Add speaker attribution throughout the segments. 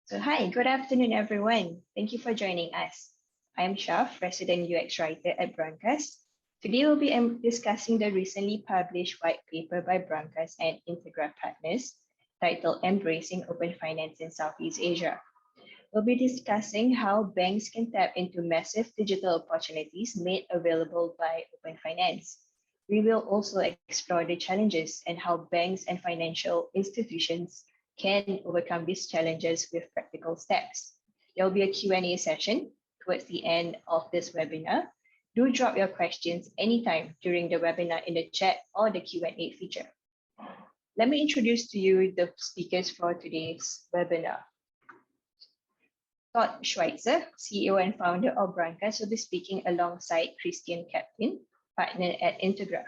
Speaker 1: So hi, good afternoon, everyone. Thank you for joining us. I'm Shaf, resident UX writer at Brankas. Today we'll be discussing the recently published white paper by Brankas and Integra partners titled Embracing Open Finance in Southeast Asia. We'll be discussing how banks can tap into massive digital opportunities made available by open finance. We will also explore the challenges and how banks and financial institutions can overcome these challenges with practical steps. There will be a Q&A session towards the end of this webinar. Do drop your questions anytime during the webinar in the chat or the Q&A feature. Let me introduce to you the speakers for today's webinar. Todd Schweitzer, CEO and founder of Brankas, will be speaking alongside Christiaan, Kaptein, partner at Integra.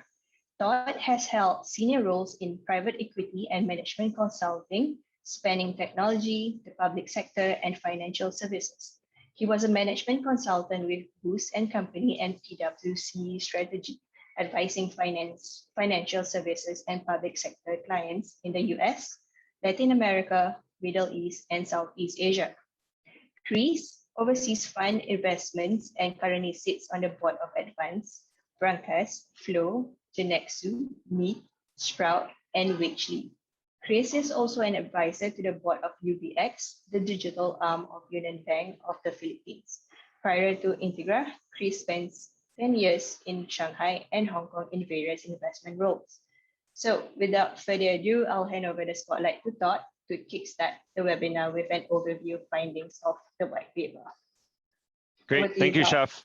Speaker 1: Todd has held senior roles in private equity and management consulting, spanning technology, the public sector, and financial services. He was a management consultant with Boost & Company and PwC Strategy, advising financial services and public sector clients in the US, Latin America, Middle East, and Southeast Asia. Chris oversees fund investments and currently sits on the board of Advance, Brankas, Flow, Genexu, Meet, Sprout, and Witchley. Chris is also an advisor to the board of UBX, the digital arm of Union Bank of the Philippines. Prior to Integra, Chris spent 10 years in Shanghai and Hong Kong in various investment roles. So without further ado, I'll hand over the spotlight to Todd to kickstart the webinar with an overview of findings of the white paper.
Speaker 2: Great, thank you, Shaf.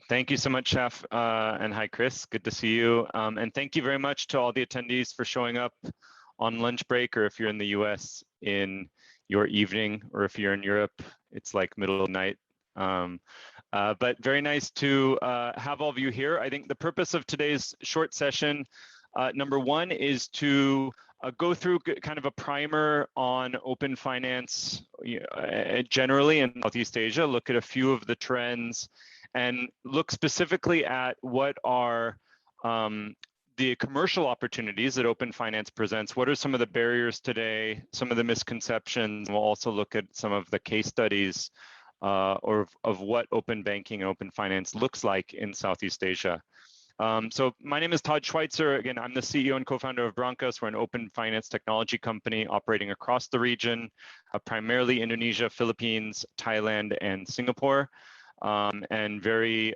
Speaker 2: Thank you so much, Shaf, and hi, Chris. Good to see you. And thank you very much to all the attendees for showing up on lunch break, or if you're in the US in your evening, or if you're in Europe, it's like middle of the night. But very nice to have all of you here. I think the purpose of today's short session, number one, is to go through kind of a primer on open finance generally in Southeast Asia, look at a few of the trends, and look specifically at what are the commercial opportunities that open finance presents. What are some of the barriers today, some of the misconceptions? We'll also look at some of the case studies of what open banking and open finance looks like in Southeast Asia. So my name is Todd Schweitzer. Again, I'm the CEO and co-founder of Brankas. We're an open finance technology company operating across the region, primarily Indonesia, Philippines, Thailand, and Singapore. And very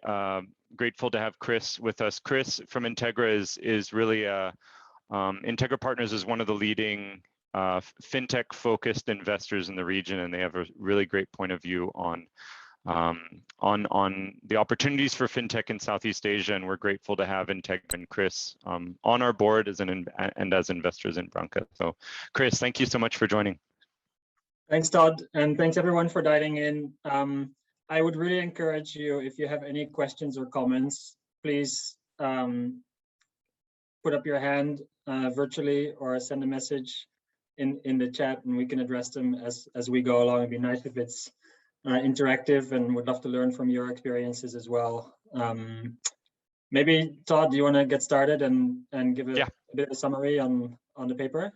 Speaker 2: grateful to have Chris with us. Chris from Integra is really Integra Partners is one of the leading fintech-focused investors in the region, and they have a really great point of view on the opportunities for fintech in Southeast Asia, and we're grateful to have Integra and Chris on our board as as investors in Brankas. So, Chris, thank you so much for joining.
Speaker 3: Thanks, Todd, and thanks everyone for dialing in. I would really encourage you, if you have any questions or comments, please put up your hand virtually or send a message in the chat, and we can address them as we go along. It'd be nice if it's interactive, and would love to learn from your experiences as well. Maybe Todd, do you want to get started and give a bit of a summary on the paper?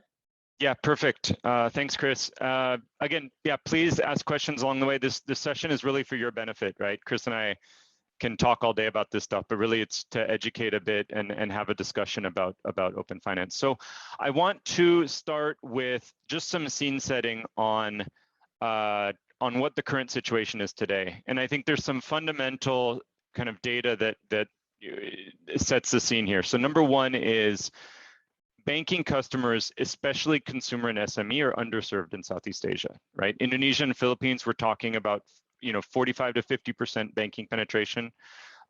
Speaker 2: Yeah, perfect. Thanks, Chris. Again, yeah, please ask questions along the way. This session is really for your benefit, right? Chris and I can talk all day about this stuff, but really it's to educate a bit and have a discussion about open finance. So I want to start with just some scene setting on what the current situation is today. And I think there's some fundamental kind of data that sets the scene here. So number one is banking customers, especially consumer and SME, are underserved in Southeast Asia, right? Indonesia and Philippines, we're talking about 45 to 50% banking penetration,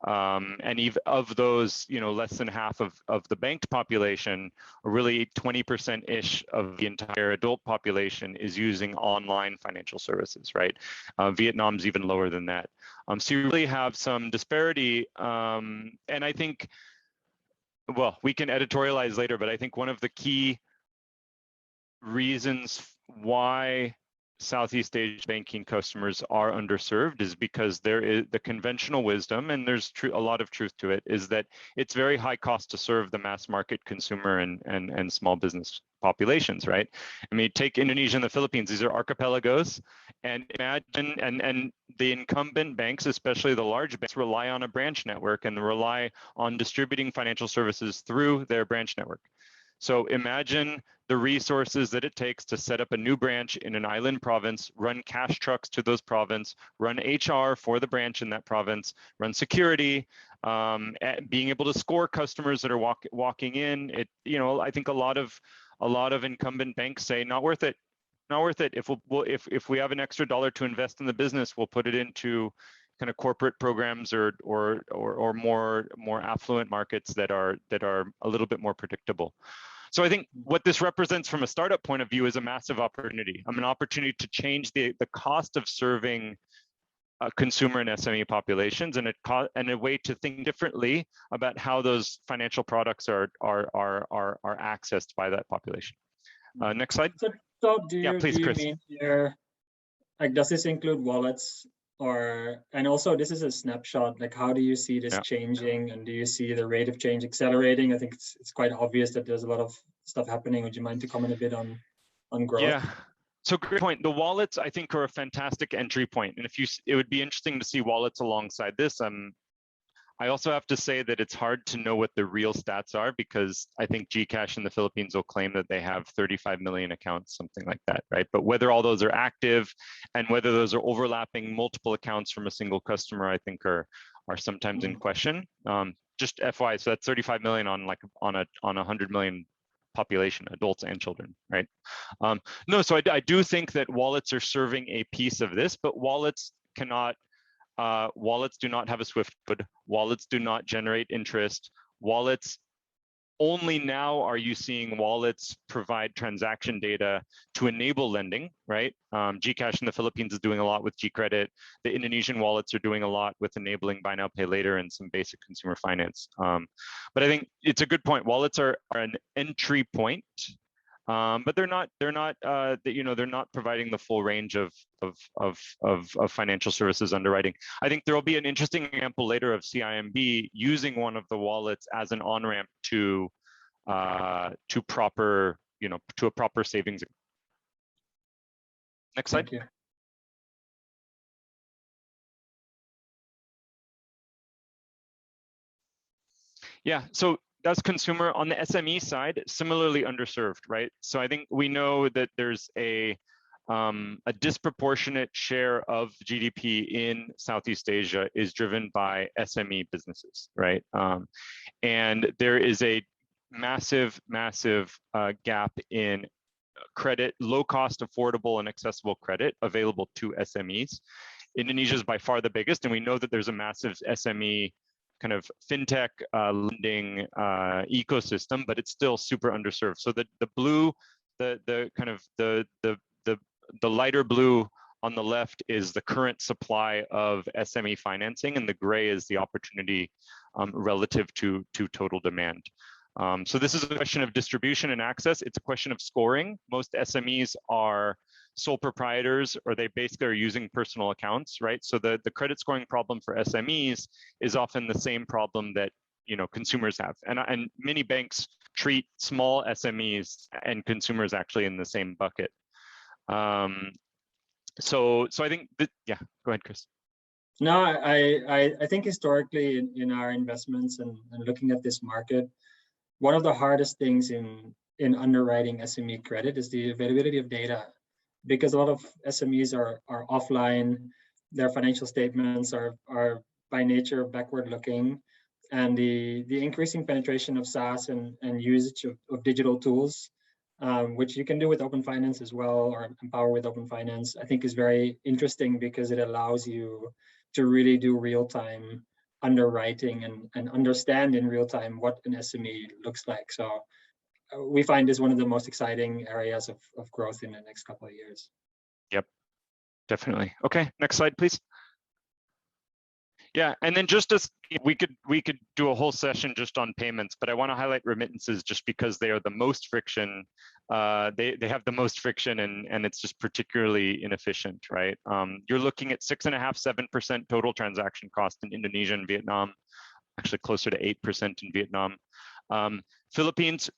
Speaker 2: and even of those, less than half of the banked population, or really 20%-ish of the entire adult population, is using online financial services, right? Vietnam's even lower than that. So you really have some disparity, and I think, well, we can editorialize later, but I think one of the key reasons why Southeast Asia banking customers are underserved is because there is the conventional wisdom, and there's a lot of truth to it, is that it's very high cost to serve the mass market consumer and small business populations, right? I mean, take Indonesia and the Philippines, these are archipelagos, and imagine, and the incumbent banks, especially the large banks, rely on a branch network and rely on distributing financial services through their branch network. So imagine the resources that it takes to set up a new branch in an island province, run cash trucks to those province, run HR for the branch in that province, run security, being able to score customers that are walking in. It, you know, I think a lot of incumbent banks say not worth it, not worth it. If we have an extra dollar to invest in the business, we'll put it into kind of corporate programs or more affluent markets that are a little bit more predictable. So I think what this represents from a startup point of view is a massive opportunity. An opportunity to change the cost of serving consumer and SME populations, and a way to think differently about how those financial products are accessed by that population. Next slide.
Speaker 3: So do you,
Speaker 2: yeah, please,
Speaker 3: do you
Speaker 2: Chris.
Speaker 3: mean here, like, does this include wallets? And also this is a snapshot, like how do you see this changing, and do you see the rate of change accelerating? I think it's quite obvious that there's a lot of stuff happening. Would you mind to comment a bit on growth?
Speaker 2: Yeah, so great point. The wallets, I think, are a fantastic entry point. And it would be interesting to see wallets alongside this. I also have to say that it's hard to know what the real stats are, because I think GCash in the Philippines will claim that they have 35 million accounts, something like that, right? But whether all those are active and whether those are overlapping multiple accounts from a single customer, I think are sometimes in question. Just FYI, so that's 35 million on a 100 million population, adults and children, right? No, so I do think that wallets are serving a piece of this, but wallets cannot. Wallets do not have a SWIFT code. Wallets do not generate interest. Wallets, only now are you seeing wallets provide transaction data to enable lending, right? GCash in the Philippines is doing a lot with GCredit. The Indonesian wallets are doing a lot with enabling buy now, pay later and some basic consumer finance. But I think it's a good point. Wallets are an entry point. But they're not providing the full range of financial services underwriting. I think there will be an interesting example later of CIMB using one of the wallets as an on-ramp to a proper savings. Next slide.
Speaker 3: Thank you.
Speaker 2: Yeah, so that's consumer. On the SME side, similarly underserved, right? So I think we know that there's a disproportionate share of GDP in Southeast Asia is driven by SME businesses, right? And there is a massive gap in credit, low cost, affordable, and accessible credit available to SMEs. Indonesia is by far the biggest, and we know that there's a massive SME kind of fintech lending ecosystem, but it's still super underserved. So the blue, the lighter blue on the left is the current supply of SME financing, and the gray is the opportunity relative to total demand. So this is a question of distribution and access. It's a question of scoring. Most SMEs are sole proprietors, or they basically are using personal accounts, right? So the credit scoring problem for SMEs is often the same problem that consumers have, and many banks treat small SMEs and consumers actually in the same bucket. So I think that, yeah, go ahead, Chris.
Speaker 3: No, I think historically in our investments and looking at this market, one of the hardest things in underwriting SME credit is the availability of data, because a lot of SMEs are offline. Their financial statements are by nature backward looking, and the increasing penetration of SaaS and usage of digital tools, which you can do with Open Finance as well, or empower with Open Finance, I think is very interesting, because it allows you to really do real-time underwriting and understand in real time what an SME looks like. So we find this one of the most exciting areas of growth in the next couple of years.
Speaker 2: Yep, definitely. Okay, next slide, please. Yeah, and then just as we could do a whole session just on payments, but I want to highlight remittances just because they are the most friction. They have the most friction, and it's just particularly inefficient, right? You're looking at 6.5%, 7% total transaction cost in Indonesia and Vietnam, actually closer to 8% in Vietnam. Philippines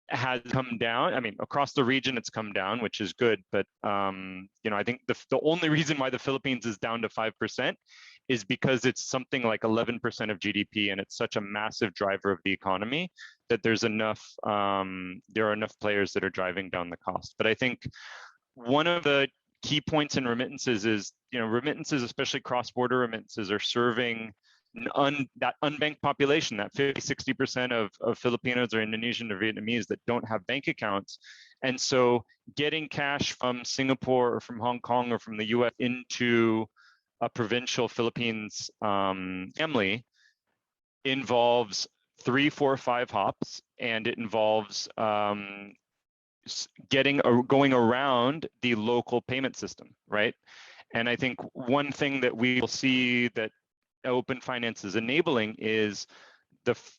Speaker 2: has come down. I mean, across the region, it's come down, which is good. But I think the only reason why the Philippines is down to 5% is because it's something like 11% of GDP, and it's such a massive driver of the economy that there are enough players that are driving down the cost. But I think one of the key points in remittances is, remittances, especially cross-border remittances, are serving that unbanked population, that 50–60% of Filipinos or Indonesian or Vietnamese that don't have bank accounts. And so getting cash from Singapore or from Hong Kong or from the US into a provincial Philippines family involves 3, 4, 5 hops, and it involves going around the local payment system, right? And I think one thing that we will see that Open Finance is enabling is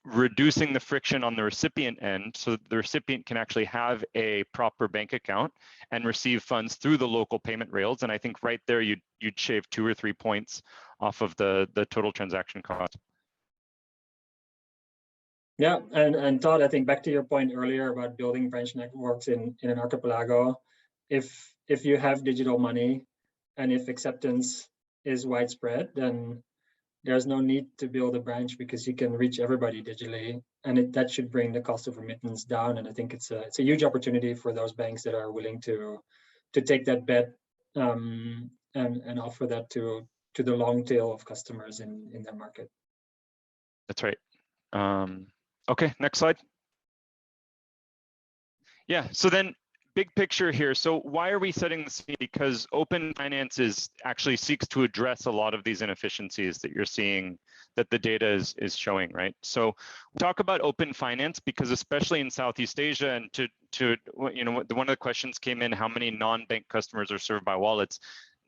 Speaker 2: reducing the friction on the recipient end, so that the recipient can actually have a proper bank account and receive funds through the local payment rails. And I think right there you'd shave 2 or 3 points off of the total transaction cost.
Speaker 3: Yeah, and Todd, I think back to your point earlier about building branch networks in an archipelago, if you have digital money and if acceptance is widespread, then there's no need to build a branch because you can reach everybody digitally, and that should bring the cost of remittance down. And I think it's a huge opportunity for those banks that are willing to take that bet and offer that to the long tail of customers in their market.
Speaker 2: That's right. Okay, next slide. Yeah, so then big picture here. So why are we setting the scene? Because Open Finance actually seeks to address a lot of these inefficiencies that you're seeing, that the data is showing, right? So we talk about Open Finance because especially in Southeast Asia, and one of the questions came in, how many non-bank customers are served by wallets?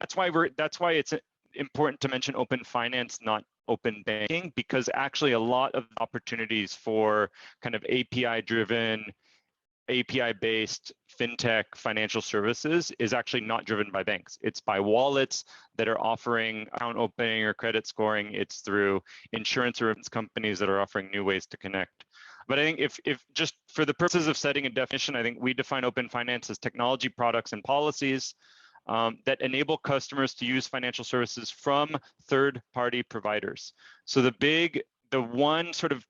Speaker 2: That's why it's important to mention Open Finance, not open banking, because actually a lot of opportunities for kind of API-driven, API-based fintech financial services is actually not driven by banks. It's by wallets that are offering account opening or credit scoring. It's through insurance or remittance companies that are offering new ways to connect. But I think if just for the purposes of setting a definition, I think we define Open Finance as technology products and policies that enable customers to use financial services from third-party providers. So the one sort of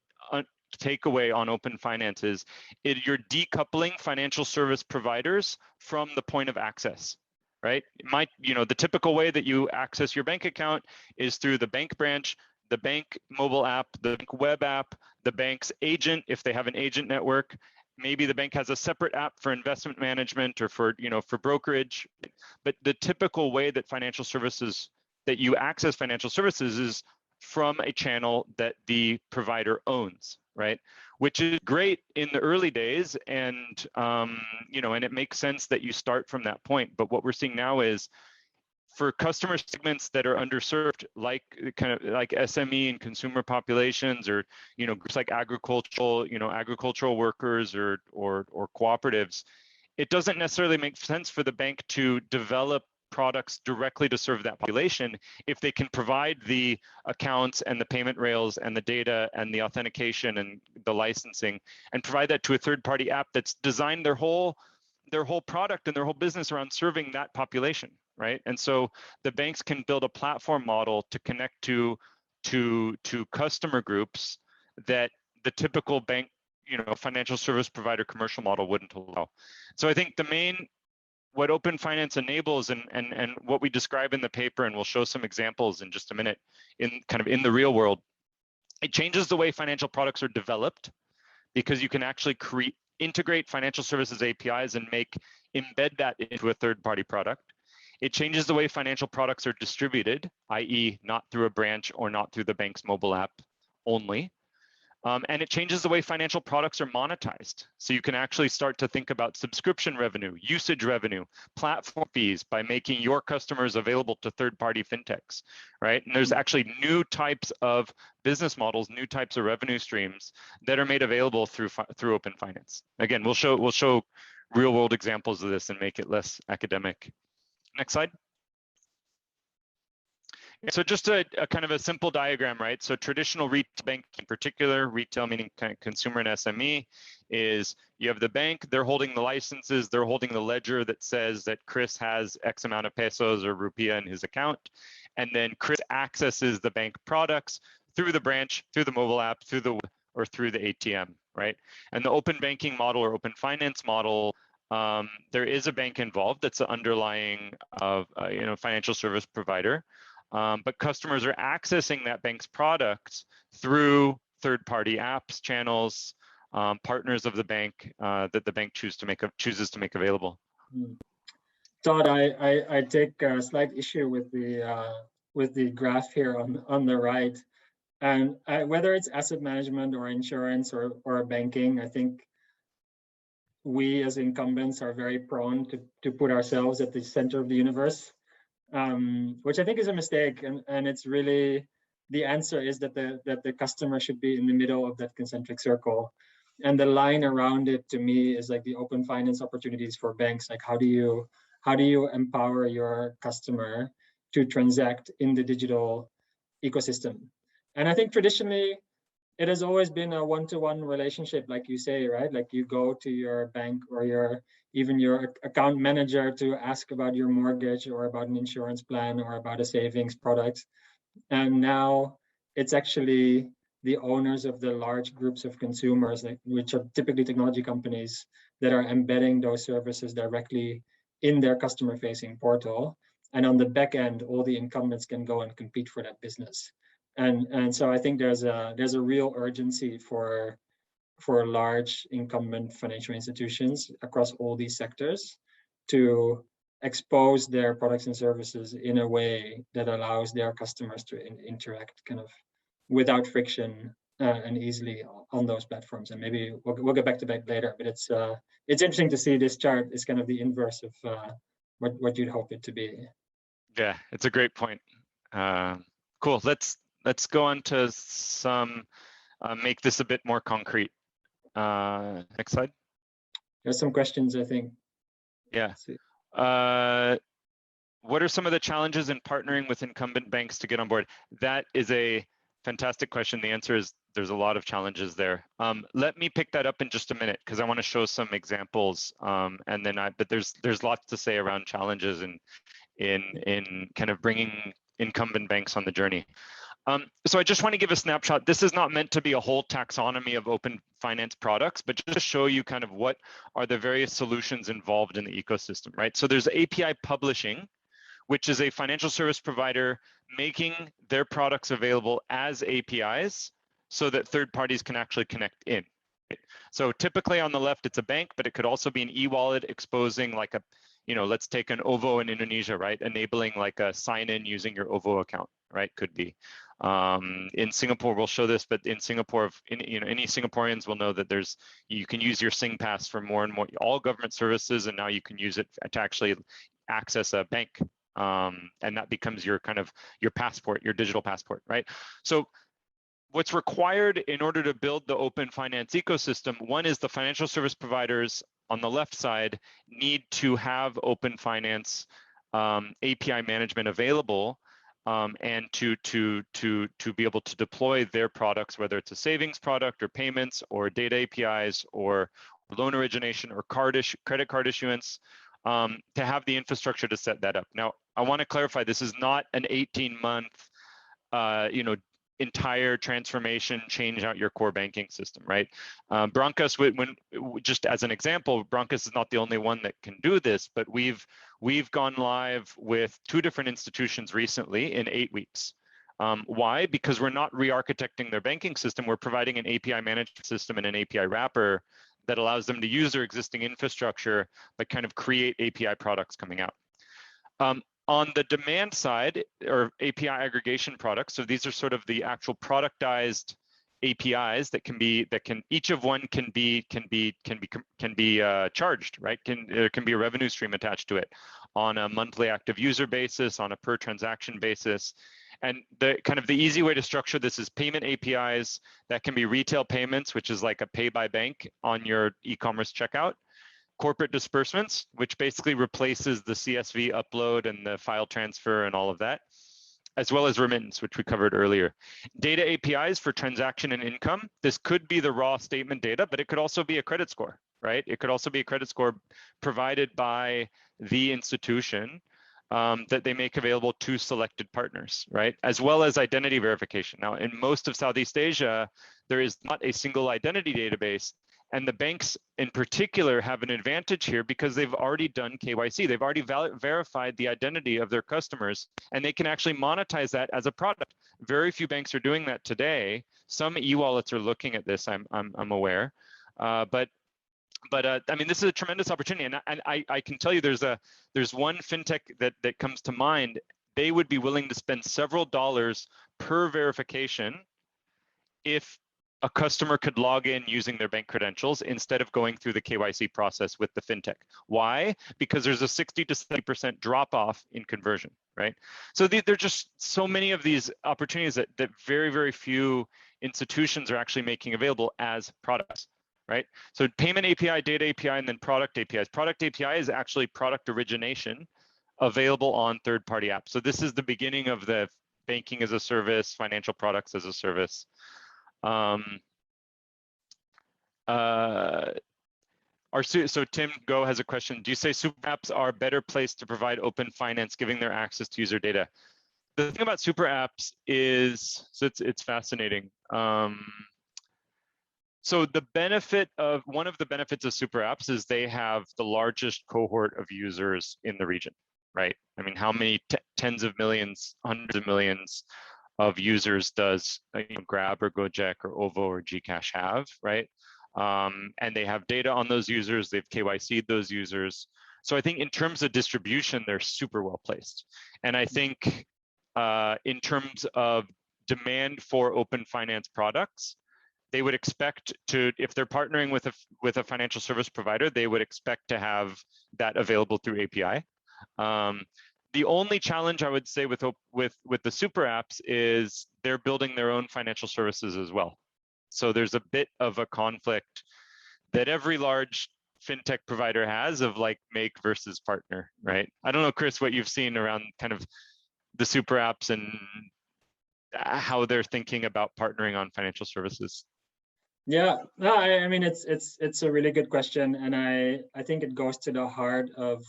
Speaker 2: takeaway on Open Finance is you're decoupling financial service providers from the point of access, right? The typical way that you access your bank account is through the bank branch, the bank mobile app, the bank web app, the bank's agent, if they have an agent network. Maybe the bank has a separate app for investment management or for brokerage. But the typical way that you access financial services is from a channel that the provider owns, right? Which is great in the early days, and and it makes sense that you start from that point. But what we're seeing now is for customer segments that are underserved, like SME and consumer populations, or groups like agricultural workers or cooperatives, it doesn't necessarily make sense for the bank to develop products directly to serve that population if they can provide the accounts and the payment rails and the data and the authentication and the licensing, and provide that to a third-party app that's designed their whole product and their whole business around serving that population, right? And so the banks can build a platform model to connect to customer groups that the typical bank, financial service provider commercial model wouldn't allow. So I think what Open Finance enables, and what we describe in the paper, and we'll show some examples in just a minute, in the real world, it changes the way financial products are developed, because you can actually integrate financial services APIs and embed that into a third-party product. It changes the way financial products are distributed, i.e. not through a branch or not through the bank's mobile app only. And it changes the way financial products are monetized. So you can actually start to think about subscription revenue, usage revenue, platform fees by making your customers available to third-party fintechs, right? And there's actually new types of business models, new types of revenue streams that are made available through open finance. Again, we'll show real-world examples of this and make it less academic. Next slide. So just a kind of a simple diagram, right? So traditional retail bank in particular, retail meaning kind of consumer and SME, is you have the bank, they're holding the licenses, they're holding the ledger that says that Chris has X amount of pesos or rupiah in his account. And then Chris accesses the bank products through the branch, through the mobile app, through the ATM, right? And the open banking model or open finance model, there is a bank involved that's the underlying financial service provider. But customers are accessing that bank's products through third-party apps, channels, partners of the bank that the bank chooses to make available.
Speaker 3: Todd, I take a slight issue with the graph here on the right, and whether it's asset management or insurance or banking, I think we as incumbents are very prone to put ourselves at the center of the universe. Which I think is a mistake, and it's really, the answer is that the customer should be in the middle of that concentric circle, and the line around it to me is like the open finance opportunities for banks. Like how do you empower your customer to transact in the digital ecosystem? And I think traditionally it has always been a one-to-one relationship, like you say, right? Like you go to your bank or even your account manager to ask about your mortgage or about an insurance plan or about a savings product. And now it's actually the owners of the large groups of consumers, which are typically technology companies, that are embedding those services directly in their customer-facing portal. And on the back end, all the incumbents can go and compete for that business. And so I think there's a real urgency for large incumbent financial institutions across all these sectors to expose their products and services in a way that allows their customers to interact kind of without friction and easily on those platforms. And maybe we'll get back to that later, but it's interesting to see this chart is kind of the inverse of what you'd hope it to be.
Speaker 2: Yeah, it's a great point. Cool. Let's go on to some make this a bit more concrete. Next slide.
Speaker 3: There's some questions, I think.
Speaker 2: Yeah. What are some of the challenges in partnering with incumbent banks to get on board? That is a fantastic question. The answer is there's a lot of challenges there. Let me pick that up in just a minute because I want to show some examples. And then but there's lots to say around challenges in kind of bringing incumbent banks on the journey. So I just want to give a snapshot. This is not meant to be a whole taxonomy of open finance products, but just to show you kind of what are the various solutions involved in the ecosystem, right? So there's API publishing, which is a financial service provider making their products available as APIs so that third parties can actually connect in. So typically on the left, it's a bank, but it could also be an e-wallet exposing like a, let's take an OVO in Indonesia, right? Enabling like a sign in using your OVO account, right? Could be. In Singapore, we'll show this, but in Singapore, any Singaporeans will know that you can use your SingPass for more and more, all government services, and now you can use it to actually access a bank. And that becomes your passport, your digital passport, right? So what's required in order to build the open finance ecosystem, one is the financial service providers on the left side need to have open finance API management available and to be able to deploy their products, whether it's a savings product or payments or data APIs or loan origination or credit card issuance, to have the infrastructure to set that up. Now, I want to clarify, this is not an 18-month, entire transformation, change out your core banking system, right? Brankas, just as an example, Brankas is not the only one that can do this, but we've gone live with 2 different institutions recently in 8 weeks. Why? Because we're not re-architecting their banking system. We're providing an API management system and an API wrapper that allows them to use their existing infrastructure, but kind of create API products coming out. On the demand side, or API aggregation products, so these are sort of the actual productized APIs that each of one can be charged, right? There can be a revenue stream attached to it on a monthly active user basis, on a per transaction basis. And the easy way to structure this is payment APIs that can be retail payments, which is like a pay by bank on your e-commerce checkout, corporate disbursements, which basically replaces the CSV upload and the file transfer and all of that, as well as remittance, which we covered earlier. Data APIs for transaction and income. This could be the raw statement data, but it could also be a credit score, right? It could also be a credit score provided by the institution that they make available to selected partners, right? As well as identity verification. Now, in most of Southeast Asia, there is not a single identity database, and the banks in particular have an advantage here because they've already done KYC. They've already verified the identity of their customers, and they can actually monetize that as a product. Very few banks are doing that today. Some e-wallets are looking at this, I'm aware, but I mean, this is a tremendous opportunity, and I can tell you there's one fintech that comes to mind. They would be willing to spend several dollars per verification if a customer could log in using their bank credentials instead of going through the KYC process with the fintech. Why? Because there's a 60 to 70% drop off in conversion, right? So there's just so many of these opportunities that very, very few institutions are actually making available as products. Right? So payment API, data API, and then product APIs. Product API is actually product origination available on third-party apps. So this is the beginning of the banking as a service, financial products as a service. So Tim Go has a question. Do you say super apps are a better place to provide open finance, giving their access to user data? The thing about super apps is, so it's fascinating. So one of the benefits of super apps is they have the largest cohort of users in the region, right? I mean, how many tens of millions, hundreds of millions of users does Grab or Gojek or Ovo or GCash have, right? And they have data on those users, they've KYC'd those users. So I think in terms of distribution, they're super well placed. And I think in terms of demand for open finance products, they would expect to, if they're partnering with a financial service provider, they would expect to have that available through API. The only challenge I would say with the super apps is they're building their own financial services as well. So there's a bit of a conflict that every large fintech provider has of like make versus partner, right? I don't know, Chris, what you've seen around kind of the super apps and how they're thinking about partnering on financial services.
Speaker 3: Yeah, no, I mean it's a really good question, and I think it goes to the heart of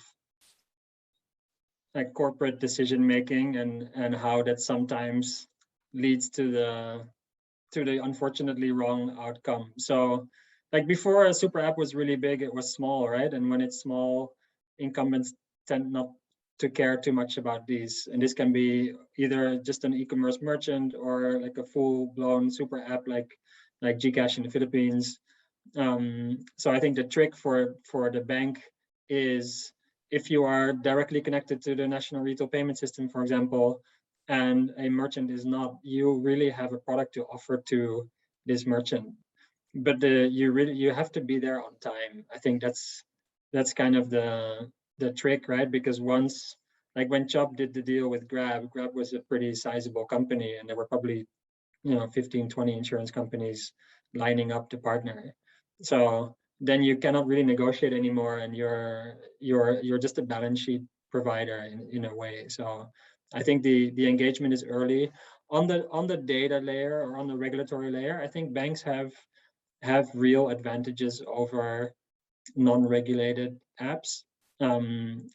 Speaker 3: like corporate decision making and how that sometimes leads to the unfortunately wrong outcome. So like before a super app was really big, it was small, right? And when it's small, incumbents tend not to care too much about these. And this can be either just an e-commerce merchant or like a full-blown super app like GCash in the Philippines. So I think the trick for the bank is if you are directly connected to the national retail payment system, for example, and a merchant is not, you really have a product to offer to this merchant. But you have to be there on time. I think that's kind of the trick, right? Because once, like when Chubb did the deal with Grab was a pretty sizable company, and there were probably 15, 20 insurance companies lining up to partner. So then you cannot really negotiate anymore, and you're just a balance sheet provider in a way. So I think the engagement is early. On the data layer or on the regulatory layer, I think banks have real advantages over non-regulated apps,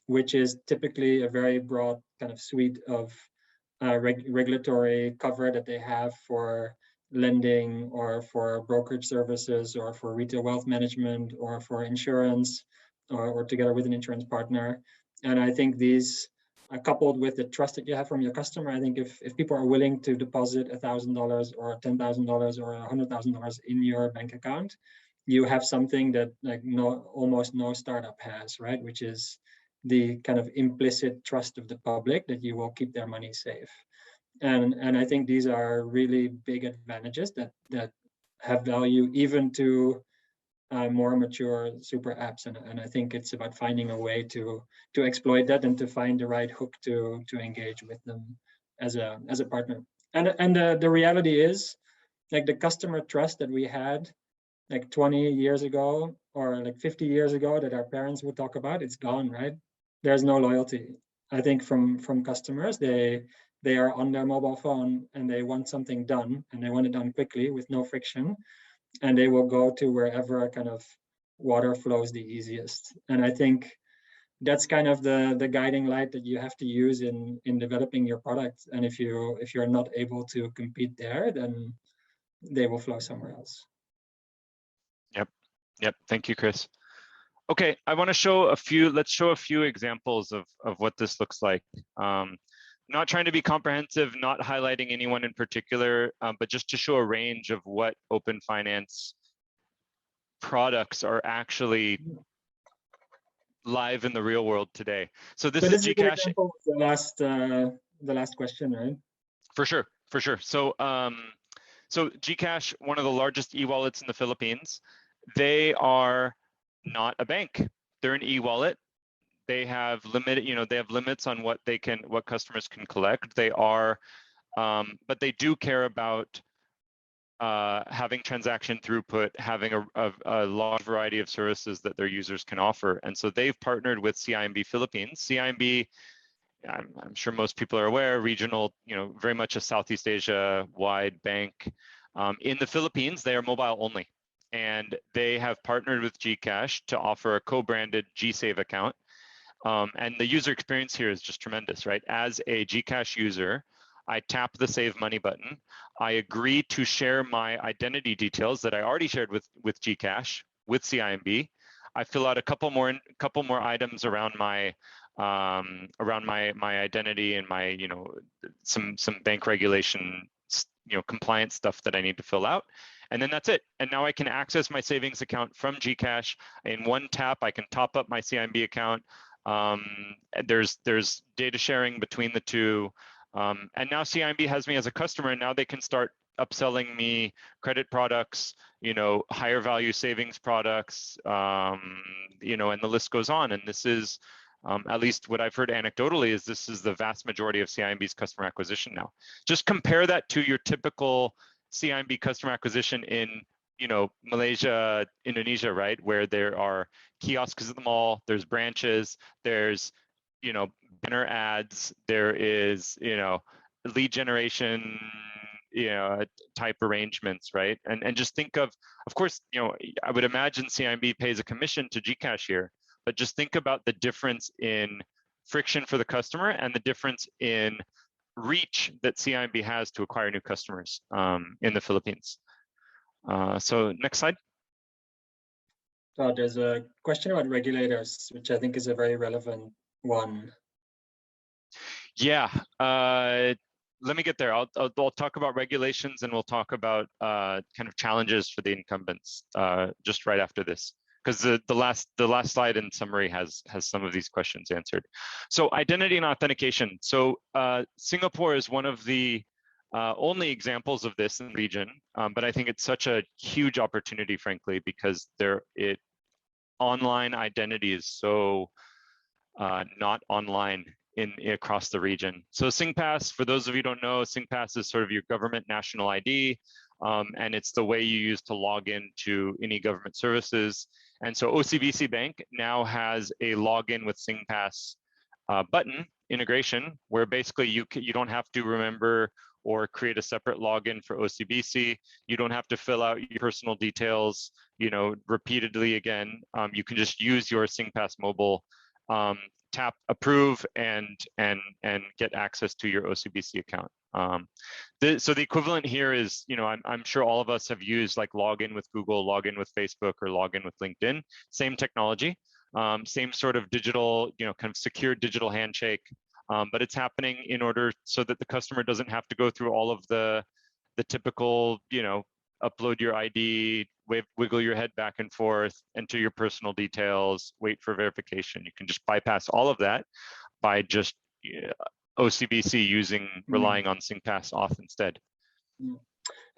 Speaker 3: which is typically a very broad kind of suite of regulatory cover that they have for lending or for brokerage services or for retail wealth management or for insurance or together with an insurance partner. And I think these are coupled with the trust that you have from your customer. I think if people are willing to deposit $1,000 or $10,000 or $100,000 in your bank account, you have something that like almost no startup has, right? Which is the kind of implicit trust of the public that you will keep their money safe. And I think these are really big advantages that have value even to more mature super apps, and I think it's about finding a way to exploit that and to find the right hook to engage with them as a partner. And the reality is, like, the customer trust that we had like 20 years ago or like 50 years ago that our parents would talk about, it's gone, right? There's no loyalty, I think, from customers. They are on their mobile phone and they want something done, and they want it done quickly with no friction, and they will go to wherever kind of water flows the easiest. And I think that's kind of the guiding light that you have to use in developing your product. And if you're not able to compete there, then they will flow somewhere else.
Speaker 2: Yep. Thank you, Chris. Okay, I want to show let's show a few examples of what this looks like. Not trying to be comprehensive, not highlighting anyone in particular, but just to show a range of what open finance products are actually live in the real world today. So this is GCash.
Speaker 3: The last question, right?
Speaker 2: For sure. So so GCash, one of the largest e-wallets in the Philippines, they are not a bank. They're an e-wallet. They have limits on what customers can collect. They are, but they do care about having transaction throughput, having a large variety of services that their users can offer. And so they've partnered with CIMB Philippines. CIMB, I'm sure most people are aware, regional, very much a Southeast Asia wide bank. In the Philippines, they are mobile only. And they have partnered with GCash to offer a co-branded GSave account. And the user experience here is just tremendous, right? As a GCash user, I tap the Save Money button. I agree to share my identity details that I already shared with GCash, with CIMB. I fill out a couple more items around my identity and my some bank regulation compliance stuff that I need to fill out. And then that's it. And now I can access my savings account from GCash. In one tap, I can top up my CIMB account. There's data sharing between the two. And now CIMB has me as a customer, and now they can start upselling me credit products, higher value savings products, and the list goes on. And this is, at least what I've heard anecdotally, is this is the vast majority of CIMB's customer acquisition now. Just compare that to your typical CIMB customer acquisition in Malaysia, Indonesia, right, where there are kiosks at the mall, there's branches, there's banner ads, there is lead generation type arrangements, right? And just think of course, I would imagine CIMB pays a commission to GCash here, but just think about the difference in friction for the customer and the difference in reach that CIMB has to acquire new customers in the Philippines. So next slide.
Speaker 3: Todd, there's a question about regulators, which I think is a very relevant one.
Speaker 2: Yeah, let me get there. I'll talk about regulations, and we'll talk about kind of challenges for the incumbents just right after this, because the last slide in summary has some of these questions answered. So identity and authentication. So Singapore is one of the only examples of this in the region, but I think it's such a huge opportunity, frankly, because online identity is so not online across the region. So SingPass, for those of you who don't know, SingPass is sort of your government national ID, and it's the way you use to log into any government services. And so OCBC Bank now has a login with SingPass button integration, where basically you don't have to remember or create a separate login for OCBC. You don't have to fill out your personal details, repeatedly again. You can just use your SingPass mobile, tap approve, and get access to your OCBC account. So the equivalent here is, I'm sure all of us have used like login with Google, login with Facebook, or login with LinkedIn. Same technology, same sort of digital, kind of secure digital handshake. But it's happening in order so that the customer doesn't have to go through all of the typical, upload your ID, wiggle your head back and forth, enter your personal details, wait for verification. You can just bypass all of that by just OCBC relying on SingPass auth instead.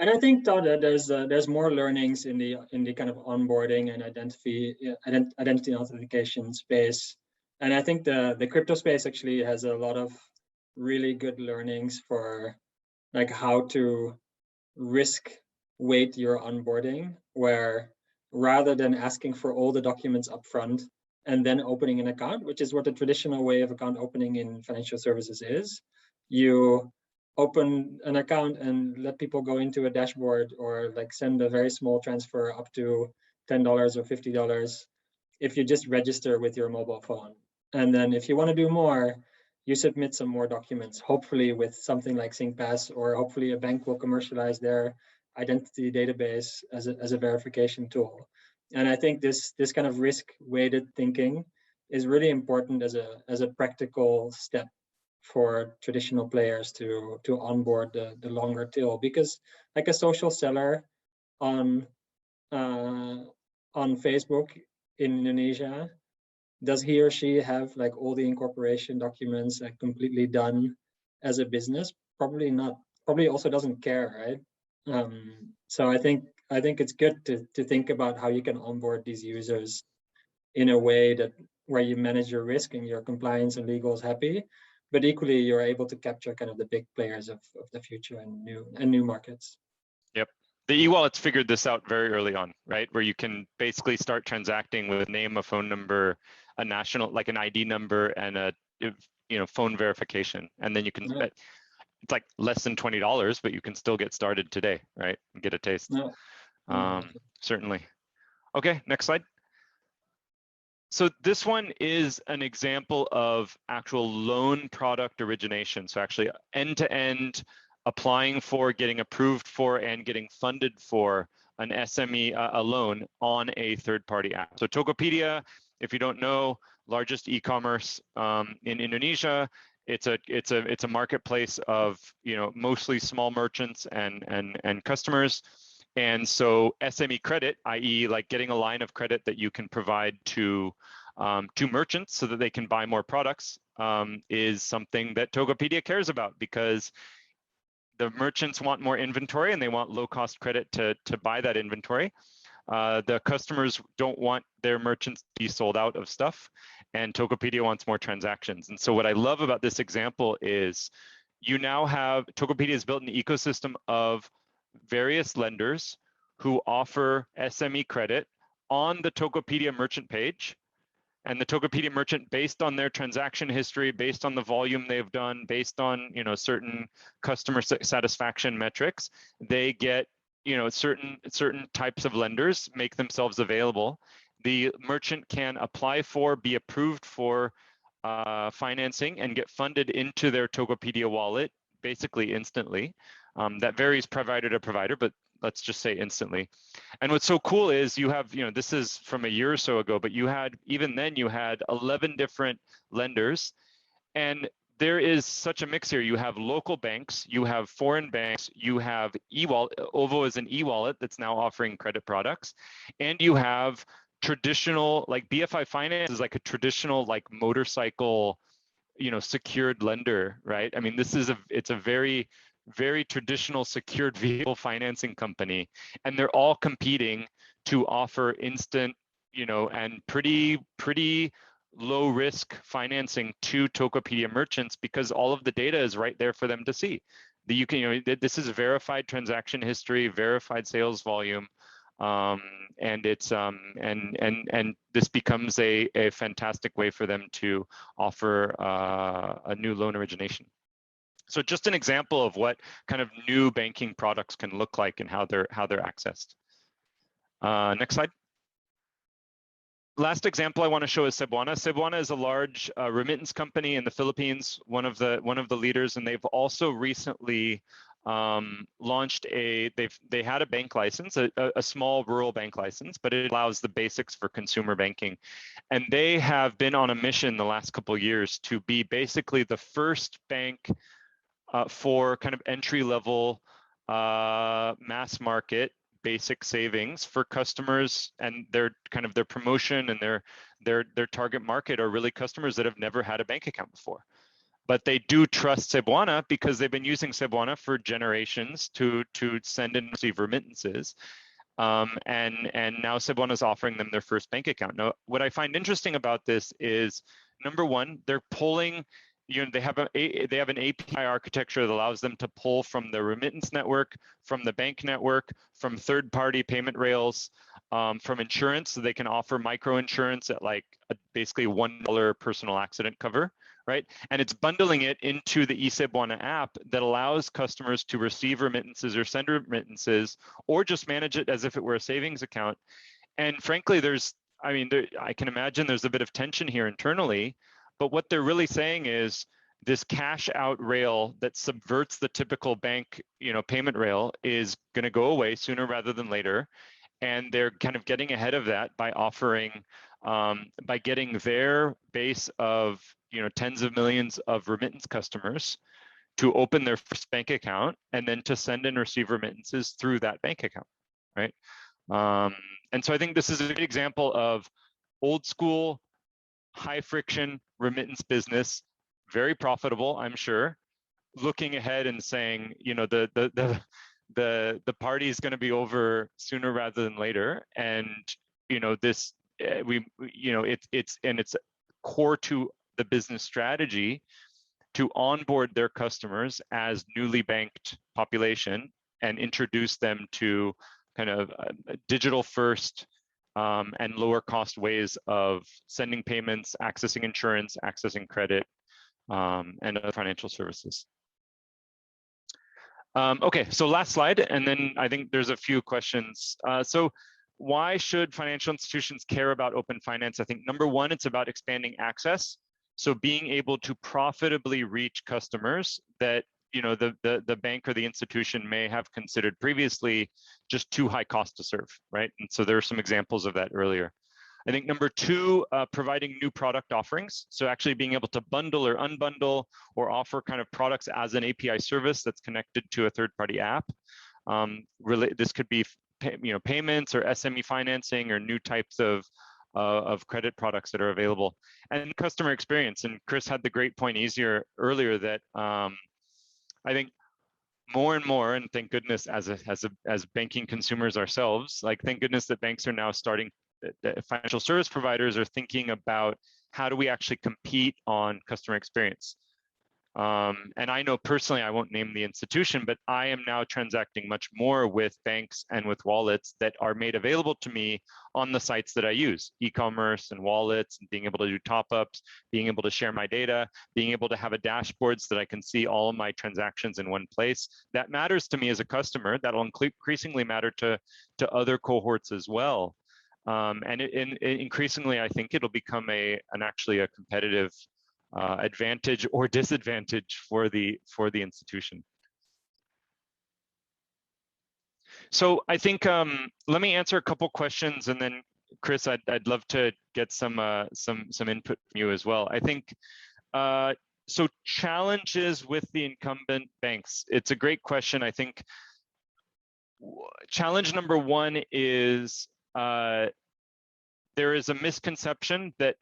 Speaker 3: And I think, Todd, that there's more learnings in the kind of onboarding and identity authentication space. And I think the crypto space actually has a lot of really good learnings for like how to risk weight your onboarding, where rather than asking for all the documents up front and then opening an account, which is what the traditional way of account opening in financial services is, you open an account and let people go into a dashboard or like send a very small transfer up to $10 or $50 if you just register with your mobile phone. And then if you want to do more, you submit some more documents, hopefully with something like SyncPass, or hopefully a bank will commercialize their identity database as a verification tool. And I think this kind of risk-weighted thinking is really important as a practical step for traditional players to onboard the longer tail, because like a social seller on Facebook in Indonesia, does he or she have like all the incorporation documents like completely done as a business? Probably not. Probably also doesn't care, right? So I think it's good to think about how you can onboard these users in a way that where you manage your risk and your compliance and legal is happy, but equally you're able to capture kind of the big players of the future and new markets.
Speaker 2: Yep. The e-wallets figured this out very early on, right? Where you can basically start transacting with a name, a phone number, a national, like an ID number, and a phone verification, and then you can. Yeah. It's like less than $20, but you can still get started today, right? And get a taste.
Speaker 3: No.
Speaker 2: Certainly. Okay, next slide. So this one is an example of actual loan product origination. So actually end-to-end applying for, getting approved for, and getting funded for an SME, a loan on a third-party app. So Tokopedia, if you don't know, largest e-commerce in Indonesia. It's a marketplace of mostly small merchants and customers. And so SME credit, i.e. like getting a line of credit that you can provide to merchants so that they can buy more products, is something that Tokopedia cares about, because the merchants want more inventory and they want low cost credit to buy that inventory. The customers don't want their merchants to be sold out of stuff, and Tokopedia wants more transactions. And so what I love about this example is you now have, Tokopedia has built an ecosystem of various lenders who offer SME credit on the Tokopedia merchant page. And the Tokopedia merchant, based on their transaction history, based on the volume they've done, based on certain customer satisfaction metrics, they get certain types of lenders make themselves available. The merchant can apply for, be approved for financing, and get funded into their Tokopedia wallet basically instantly. That varies provider to provider, but let's just say instantly. And what's so cool is you have, this is from a year or so ago, but even then you had 11 different lenders, and there is such a mix here. You have local banks, you have foreign banks, you have e-wallet. Ovo is an e-wallet that's now offering credit products, and you have traditional, like BFI Finance is like a traditional like motorcycle, secured lender, right? I mean, it's a very, very traditional secured vehicle financing company, and they're all competing to offer instant, and pretty low risk financing to Tokopedia merchants, because all of the data is right there for them to see. This is verified transaction history, verified sales volume, and it's and this becomes a fantastic way for them to offer a new loan origination. So just an example of what kind of new banking products can look like and how they're accessed. Next slide. Last example I want to show is Cebuana. Cebuana is a large remittance company in the Philippines, one of the leaders, and they've also recently launched they had a bank license, a small rural bank license, but it allows the basics for consumer banking. And they have been on a mission the last couple of years to be basically the first bank for kind of entry-level mass market basic savings for customers, and their promotion and their target market are really customers that have never had a bank account before. but they do trust Cebuana because they've been using Cebuana for generations to send and receive remittances. And now Cebuana is offering them their first bank account. Now, what I find interesting about this is, number one, they're pulling, they have an API architecture that allows them to pull from the remittance network, from the bank network, from third-party payment rails, from insurance, so they can offer micro insurance at like basically $1 personal accident cover, right? And it's bundling it into the eCebuana app that allows customers to receive remittances or send remittances, or just manage it as if it were a savings account. And frankly, I can imagine there's a bit of tension here internally, but what they're really saying is this cash out rail that subverts the typical bank, payment rail is going to go away sooner rather than later. And they're kind of getting ahead of that by offering, by getting their base of, tens of millions of remittance customers to open their first bank account and then to send and receive remittances through that bank account, right? And so I think this is a good example of old school, high friction remittance business, very profitable, I'm sure, looking ahead and saying, the party is going to be over sooner rather than later, and it's core to the business strategy to onboard their customers as newly banked population and introduce them to kind of digital first and lower cost ways of sending payments, accessing insurance, accessing credit, and other financial services. Okay, so last slide, and then I think there's a few questions. So why should financial institutions care about open finance? I think number one, it's about expanding access. So being able to profitably reach customers that the bank or the institution may have considered previously just too high cost to serve, right? And so there are some examples of that earlier. I think number two, providing new product offerings. So actually being able to bundle or unbundle or offer kind of products as an API service that's connected to a third-party app. This could be payments or SME financing or new types of credit products that are available. And customer experience. And Chris had the great point earlier that I think more and more, and thank goodness as banking consumers ourselves, like thank goodness that banks are now starting, financial service providers are thinking about how do we actually compete on customer experience. And I know personally, I won't name the institution, but I am now transacting much more with banks and with wallets that are made available to me on the sites that I use, e-commerce and wallets, and being able to do top-ups, being able to share my data, being able to have a dashboard so that I can see all of my transactions in one place. That matters to me as a customer. That'll increasingly matter to other cohorts as well. And increasingly, I think it'll become actually a competitive advantage or disadvantage for the institution. So I think let me answer a couple questions, and then Chris, I'd love to get some input from you as well. I think so. Challenges with the incumbent banks. It's a great question. I think challenge number one is there is a misconception that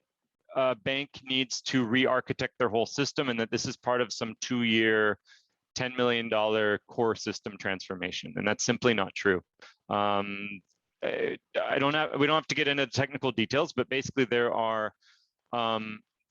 Speaker 2: a bank needs to re-architect their whole system, and that this is part of some 2-year, $10 million core system transformation, and that's simply not true. We don't have to get into the technical details, but basically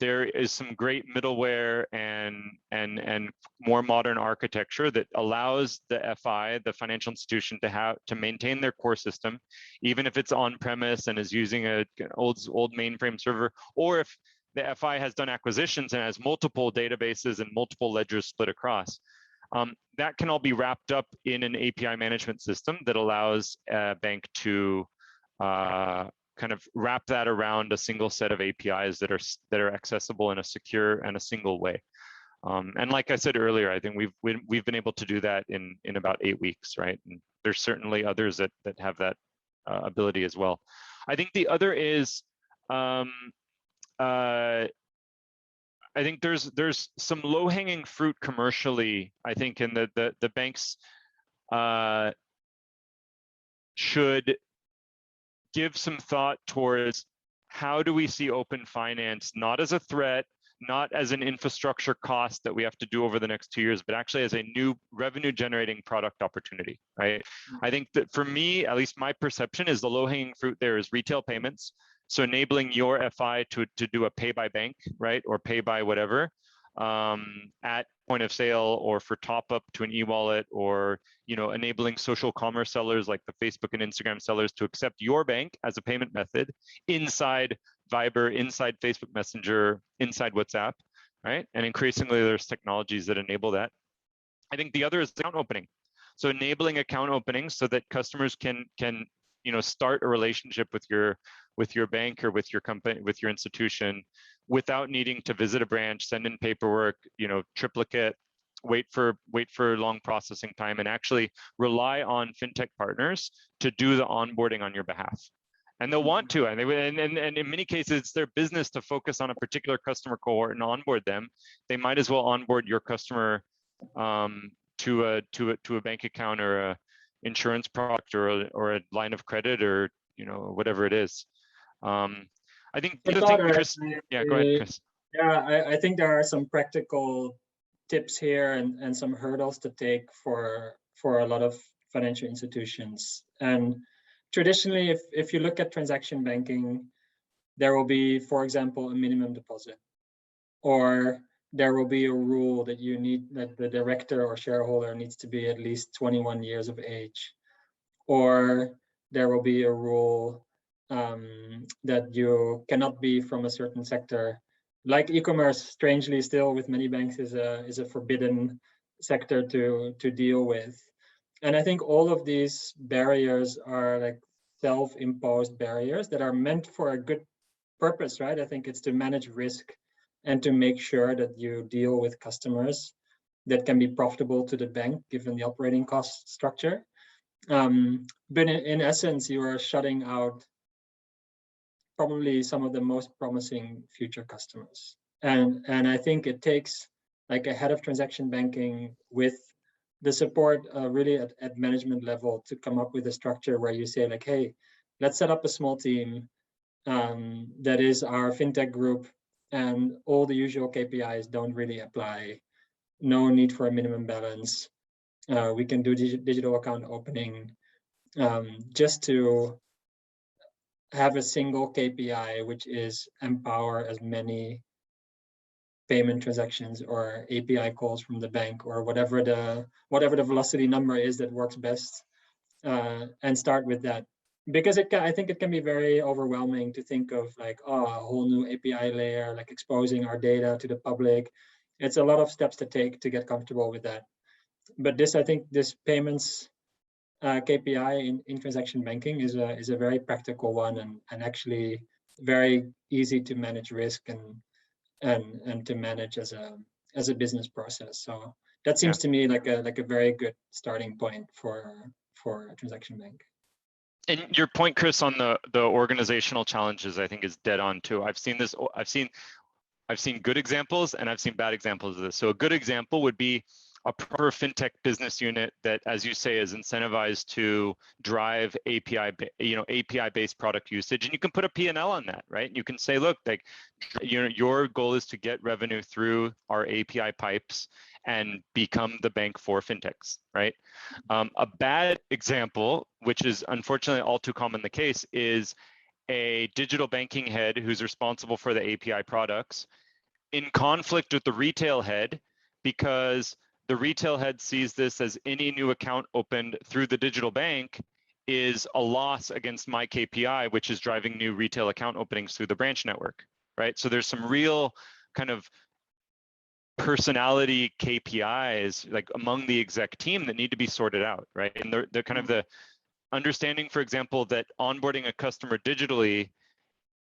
Speaker 2: there is some great middleware and more modern architecture that allows the FI, the financial institution, to maintain their core system, even if it's on premise and is using an old mainframe server, or if the FI has done acquisitions and has multiple databases and multiple ledgers split across. That can all be wrapped up in an API management system that allows a bank to kind of wrap that around a single set of APIs that are accessible in a secure and a single way. And like I said earlier, I think we've been able to do that in about 8 weeks, right? And there's certainly others that have that ability as well. I think the other is I think there's some low-hanging fruit commercially. I think in the banks should give some thought towards how do we see open finance not as a threat, not as an infrastructure cost that we have to do over the next 2 years, but actually as a new revenue generating product opportunity, right? I think that for me, at least my perception is the low hanging fruit there is retail payments. So enabling your FI to do a pay by bank, right? Or pay by whatever at point of sale, or for top up to an e-wallet, or enabling social commerce sellers like the Facebook and Instagram sellers to accept your bank as a payment method inside Viber, inside Facebook Messenger, inside WhatsApp, right? And increasingly there's technologies that enable that. I think the other is account opening. So enabling account opening so that customers can start a relationship with your bank or with your company, with your institution, without needing to visit a branch, send in paperwork, triplicate, wait for long processing time, and actually rely on fintech partners to do the onboarding on your behalf. And they'll want to, and in many cases, it's their business to focus on a particular customer cohort and onboard them. They might as well onboard your customer to a bank account or a insurance product or a line of credit, or whatever it is. I think the other thing, Chris. Yeah, go ahead, Chris.
Speaker 3: Yeah, I think there are some practical tips here and some hurdles to take for a lot of financial institutions. And traditionally, if you look at transaction banking, there will be, for example, a minimum deposit, or there will be a rule that that the director or shareholder needs to be at least 21 years of age, or there will be a rule that you cannot be from a certain sector. Like e-commerce, strangely still with many banks is a forbidden sector to deal with. And I think all of these barriers are like self-imposed barriers that are meant for a good purpose, right? I think it's to manage risk and to make sure that you deal with customers that can be profitable to the bank given the operating cost structure. But in essence, you are shutting out probably some of the most promising future customers. And I think it takes like a head of transaction banking with the support really at management level to come up with a structure where you say like, hey, let's set up a small team that is our fintech group, and all the usual KPIs don't really apply. No need for a minimum balance. We can do digital account opening just to have a single KPI, which is empower as many payment transactions or API calls from the bank, or whatever the velocity number is that works best, and start with that. Because I think it can be very overwhelming to think of like, a whole new API layer, like exposing our data to the public. It's a lot of steps to take to get comfortable with that. But I think this payments KPI in transaction banking is a very practical one, and actually very easy to manage risk and to manage as a business process. So that seems to me like a very good starting point for a transaction bank.
Speaker 2: And your point, Chris, on the organizational challenges, I think is dead on too. I've seen good examples and I've seen bad examples of this. So a good example would be a proper fintech business unit that, as you say, is incentivized to drive API-based product usage, and you can put a P&L on that, right? You can say, look, like, your goal is to get revenue through our API pipes and become the bank for fintechs, right? A bad example, which is unfortunately all too common the case, is a digital banking head who's responsible for the API products in conflict with the retail head, because the retail head sees this as any new account opened through the digital bank is a loss against my KPI, which is driving new retail account openings through the branch network, right? So there's some real kind of personality KPIs like among the exec team that need to be sorted out, right? And they're kind of the understanding, for example, that onboarding a customer digitally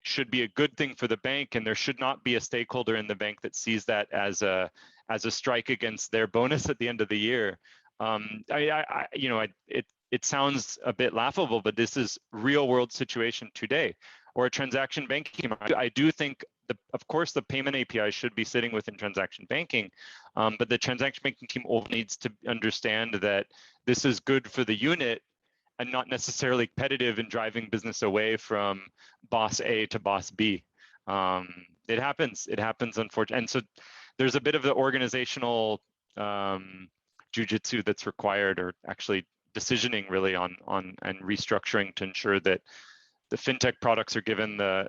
Speaker 2: should be a good thing for the bank, and there should not be a stakeholder in the bank that sees that as a strike against their bonus at the end of the year. It sounds a bit laughable, but this is real world situation today. Or a transaction banking. I do think, of course, the payment API should be sitting within transaction banking, but the transaction banking team all needs to understand that this is good for the unit and not necessarily competitive in driving business away from boss A to boss B. It happens. It happens, unfortunately. And so there's a bit of the organizational jujitsu that's required, or actually decisioning really on and restructuring to ensure that the fintech products are given the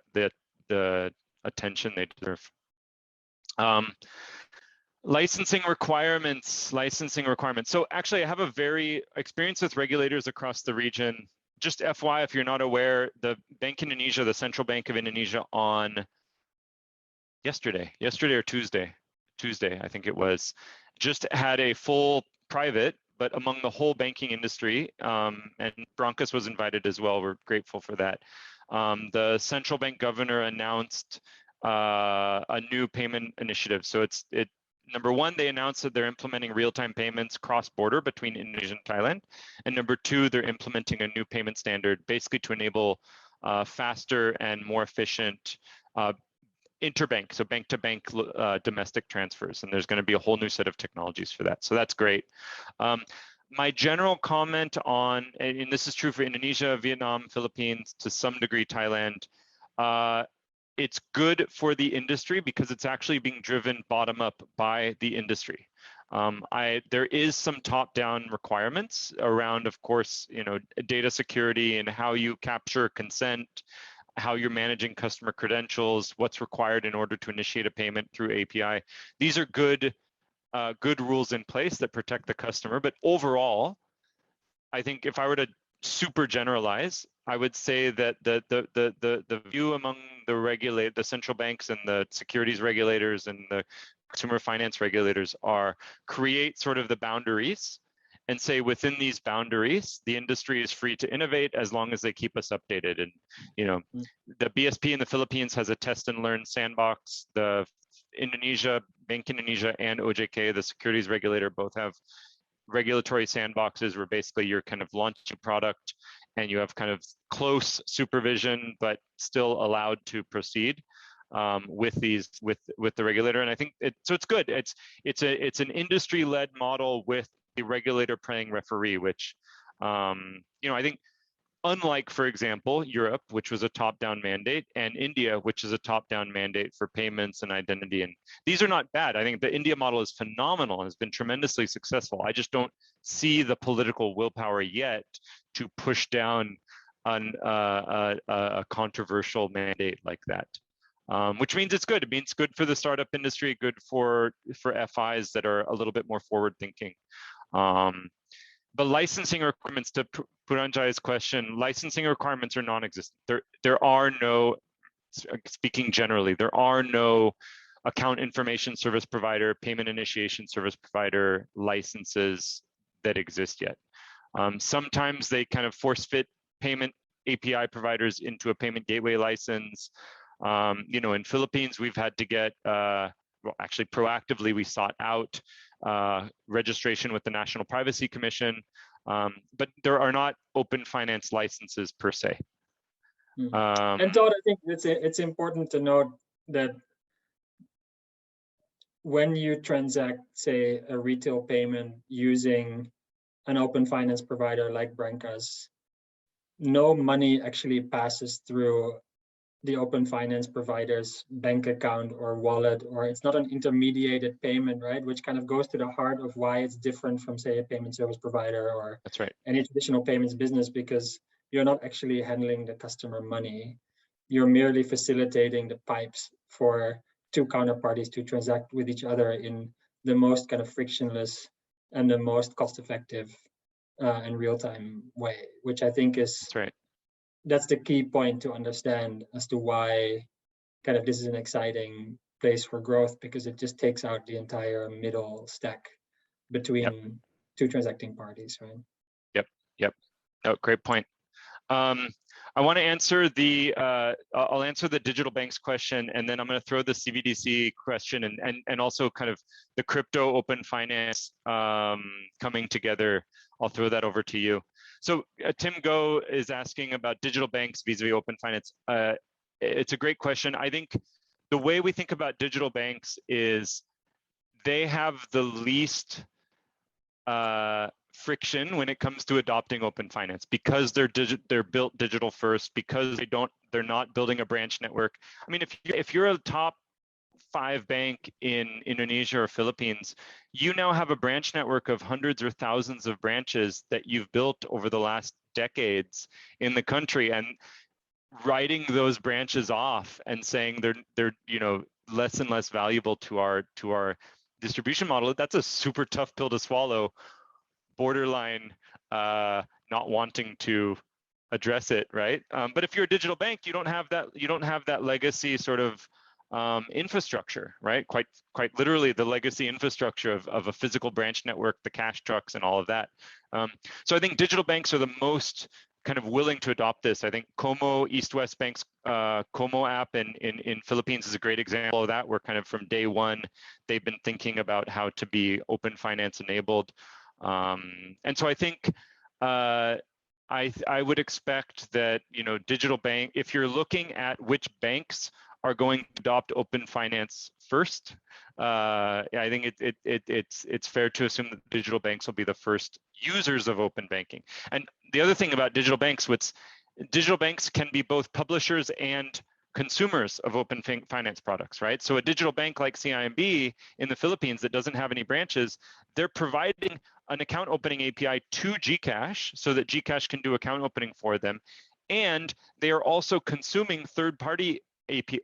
Speaker 2: attention they deserve. Licensing requirements. So actually, I have a very experience with regulators across the region. Just FYI, if you're not aware, the Bank Indonesia, the Central Bank of Indonesia, on yesterday or Tuesday, I think it was, just had a full private, but among the whole banking industry, and Brankas was invited as well. We're grateful for that. The central bank governor announced a new payment initiative. So number one, they announced that they're implementing real-time payments cross-border between Indonesia and Thailand. And number two, they're implementing a new payment standard, basically to enable faster and more efficient interbank, so bank-to-bank domestic transfers. And there's going to be a whole new set of technologies for that. So that's great. My general comment on, and this is true for Indonesia, Vietnam, Philippines, to some degree Thailand, it's good for the industry because it's actually being driven bottom up by the industry. There is some top-down requirements around, of course, data security and how you capture consent, how you're managing customer credentials, what's required in order to initiate a payment through API. These are good rules in place that protect the customer. But overall, I think if I were to super generalize, I would say that the view among the central banks and the securities regulators and the consumer finance regulators are create sort of the boundaries and say within these boundaries, the industry is free to innovate as long as they keep us updated. And the BSP in the Philippines has a test and learn sandbox. The Bank Indonesia and OJK, the securities regulator, both have regulatory sandboxes where basically you're kind of launching a product and you have kind of close supervision, but still allowed to proceed with the regulator. And I think so it's good. It's an industry-led model with the regulator playing referee, which I think, unlike, for example, Europe, which was a top-down mandate, and India, which is a top-down mandate for payments and identity. And these are not bad. I think the India model is phenomenal and has been tremendously successful. I just don't see the political willpower yet to push down on a controversial mandate like that. Which means it's good. It means good for the startup industry, good for FIs that are a little bit more forward-thinking. But licensing requirements, to Puranjay's question, licensing requirements are non-existent. There are no, speaking generally, there are no account information service provider, payment initiation service provider licenses that exist yet. Sometimes they kind of force fit payment API providers into a payment gateway license. In Philippines, we've had to get, actually proactively, we sought out registration with the National Privacy Commission, but there are not open finance licenses per se.
Speaker 3: And Todd, I think it's important to note that when you transact, say, a retail payment using an open finance provider like Brankas, no money actually passes through the open finance provider's bank account or wallet, or it's not an intermediated payment, right? Which kind of goes to the heart of why it's different from, say, a payment service provider or
Speaker 2: that's right,
Speaker 3: any traditional payments business, because you're not actually handling the customer money. You're merely facilitating the pipes for two counterparties to transact with each other in the most kind of frictionless and the most cost-effective and real-time way, which I think is
Speaker 2: that's right.
Speaker 3: That's the key point to understand as to why kind of this is an exciting place for growth, because it just takes out the entire middle stack between two transacting parties, right?
Speaker 2: Yep. Oh, great point. I want to answer I'll answer the digital banks question, and then I'm going to throw the CBDC question and also kind of the crypto open finance coming together. I'll throw that over to you. So Tim Go is asking about digital banks vis-a-vis open finance. It's a great question. I think the way we think about digital banks is they have the least friction when it comes to adopting open finance, because they're built digital first, because they're not building a branch network. I mean, if you're a top 5 bank in Indonesia or Philippines, you now have a branch network of hundreds or thousands of branches that you've built over the last decades in the country, and writing those branches off and saying they're less and less valuable to our distribution model, that's a super tough pill to swallow, borderline not wanting to address it, right? But if you're a digital bank, you don't have that legacy sort of infrastructure, right? Quite literally the legacy infrastructure of a physical branch network, the cash trucks and all of that. So I think digital banks are the most kind of willing to adopt this. I think Como, East West Bank's Como app in Philippines is a great example of that, where kind of from day one, they've been thinking about how to be open finance enabled. And so I think I would expect that, digital bank, if you're looking at which banks are going to adopt open finance first, I think it's fair to assume that digital banks will be the first users of open banking. And the other thing about digital banks, digital banks can be both publishers and consumers of open finance products, right? So a digital bank like CIMB in the Philippines that doesn't have any branches, they're providing an account opening API to GCash so that GCash can do account opening for them. And they are also consuming third-party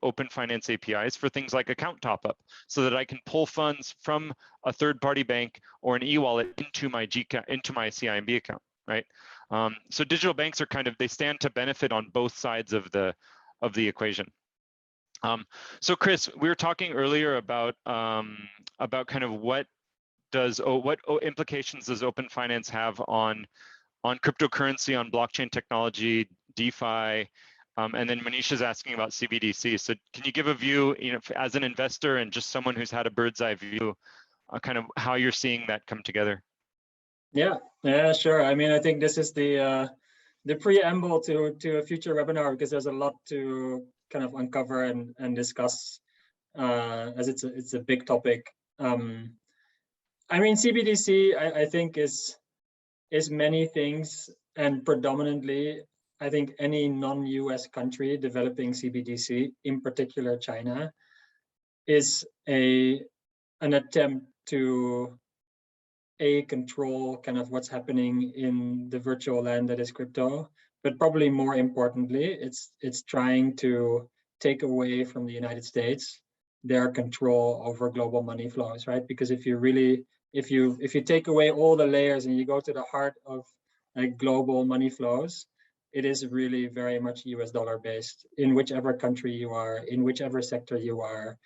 Speaker 2: open finance APIs for things like account top-up, so that I can pull funds from a third-party bank or an e-wallet into my CIMB account, right? So digital banks are they stand to benefit on both sides of the equation. So Chris, we were talking earlier about kind of what implications does open finance have on cryptocurrency, on blockchain technology, DeFi, and then Manisha's asking about CBDC. So can you give a view, as an investor and just someone who's had a bird's eye view, kind of how you're seeing that come together?
Speaker 3: Yeah, sure. I mean, I think this is the preamble to a future webinar, because there's a lot to kind of uncover and discuss, as it's a big topic. I mean, CBDC, I think is many things, and predominantly, I think any non-US country developing CBDC, in particular China, is an attempt to control kind of what's happening in the virtual land that is crypto, but probably more importantly, it's trying to take away from the United States their control over global money flows, right? Because if you take away all the layers and you go to the heart of like global money flows, it is really very much US dollar based in whichever country you are, in whichever sector you are,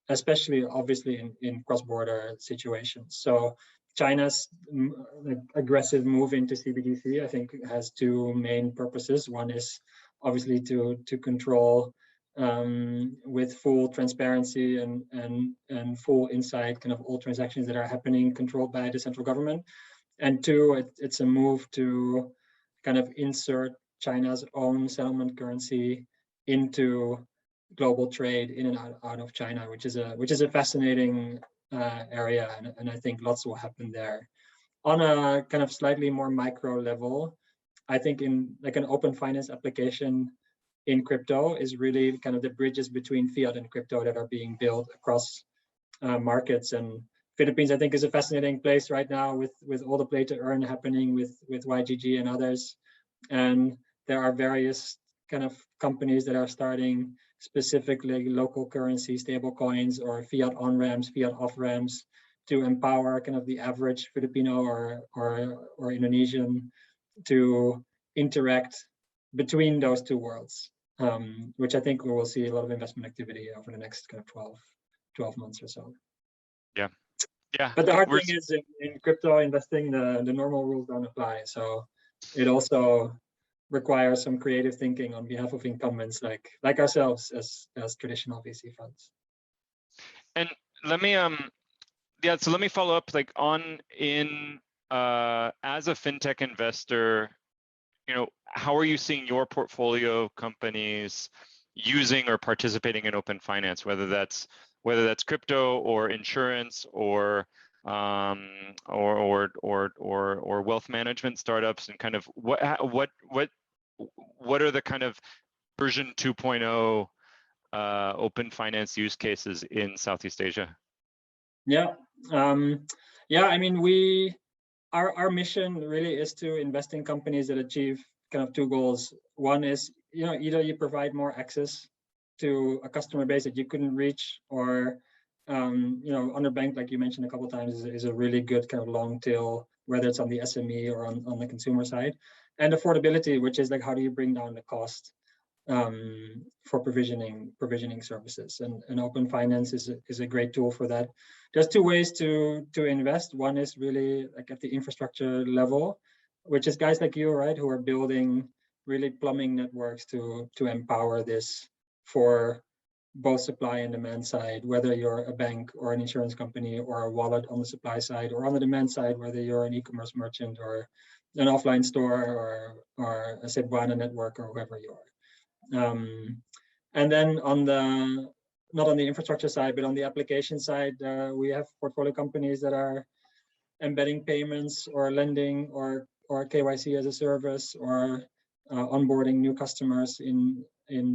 Speaker 3: especially obviously in cross-border situations. So China's aggressive move into CBDC, I think, has two main purposes. One is obviously to control with full transparency and full insight, kind of all transactions that are happening, controlled by the central government. And two, it's a move to kind of insert China's own settlement currency into global trade in and out of China, which is a fascinating area, and I think lots will happen there. On a kind of slightly more micro level, I think in like an open finance application in crypto is really kind of the bridges between fiat and crypto that are being built across markets. And Philippines, I think, is a fascinating place right now with all the play to earn happening with YGG and others. And there are various kind of companies that are starting specifically local currency stable coins or fiat on ramps, fiat off ramps, to empower kind of the average Filipino or Indonesian to interact between those two worlds, which I think we will see a lot of investment activity over the next kind of 12 months or so.
Speaker 2: Yeah.
Speaker 3: But the hard thing is in crypto investing, the normal rules don't apply. So it also requires some creative thinking on behalf of incumbents like ourselves as traditional VC funds.
Speaker 2: And let me so let me follow up as a fintech investor, how are you seeing your portfolio companies using or participating in open finance, whether that's crypto or insurance or wealth management startups, and kind of what are the kind of version 2.0 open finance use cases in Southeast Asia?
Speaker 3: Yeah, yeah. I mean, our mission really is to invest in companies that achieve kind of two goals. One is, either you provide more access to a customer base that you couldn't reach, or underbanked, like you mentioned a couple of times, is a really good kind of long tail, whether it's on the SME or on the consumer side. And affordability, which is like, how do you bring down the cost for provisioning services, and open finance is a great tool for that. There's two ways to invest. One is really like at the infrastructure level, which is guys like you, right, who are building really plumbing networks to empower this for both supply and demand side, whether you're a bank or an insurance company or a wallet on the supply side, or on the demand side, whether you're an e-commerce merchant or an offline store or a Cebuana network or whoever you are. And then not on the infrastructure side, but on the application side, we have portfolio companies that are embedding payments or lending or KYC as a service, or onboarding new customers in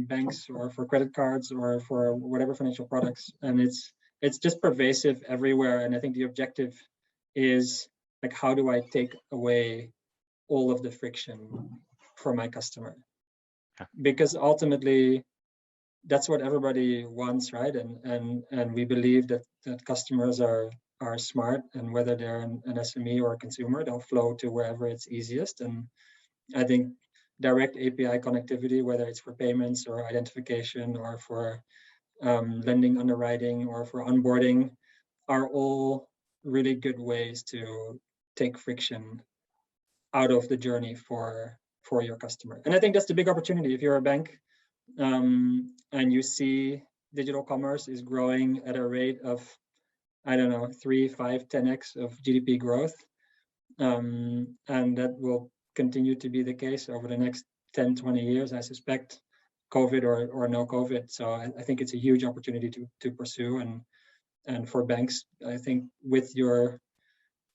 Speaker 3: banks or for credit cards or for whatever financial products. And it's just pervasive everywhere. And I think the objective is like, how do I take away all of the friction for my customer? Because ultimately that's what everybody wants, right? And we believe that customers are smart, and whether they're an SME or a consumer, they'll flow to wherever it's easiest. And I think direct API connectivity, whether it's for payments or identification or for lending underwriting or for onboarding, are all really good ways to take friction out of the journey for your customer. And I think that's the big opportunity. If you're a bank and you see digital commerce is growing at a rate of, I don't know, 3, 5, 10x of GDP growth, and that will continue to be the case over the next 10, 20 years, I suspect, COVID or no COVID. So I think it's a huge opportunity to pursue. And for banks, I think with your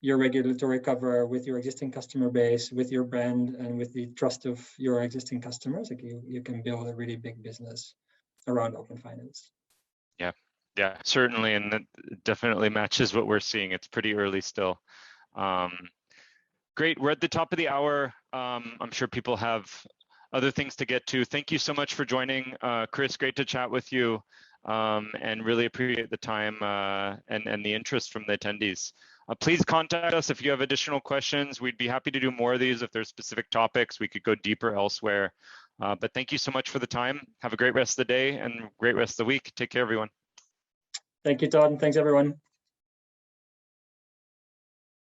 Speaker 3: regulatory cover, with your existing customer base, with your brand, and with the trust of your existing customers, like you can build a really big business around open finance.
Speaker 2: Yeah, certainly, and that definitely matches what we're seeing. It's pretty early still. Great, we're at the top of the hour. I'm sure people have other things to get to. Thank you so much for joining. Chris, great to chat with you, and really appreciate the time and the interest from the attendees. Please contact us if you have additional questions. We'd be happy to do more of these. If there's specific topics, we could go deeper elsewhere. But thank you so much for the time. Have a great rest of the day and great rest of the week. Take care, everyone.
Speaker 3: Thank you, Todd, and thanks, everyone.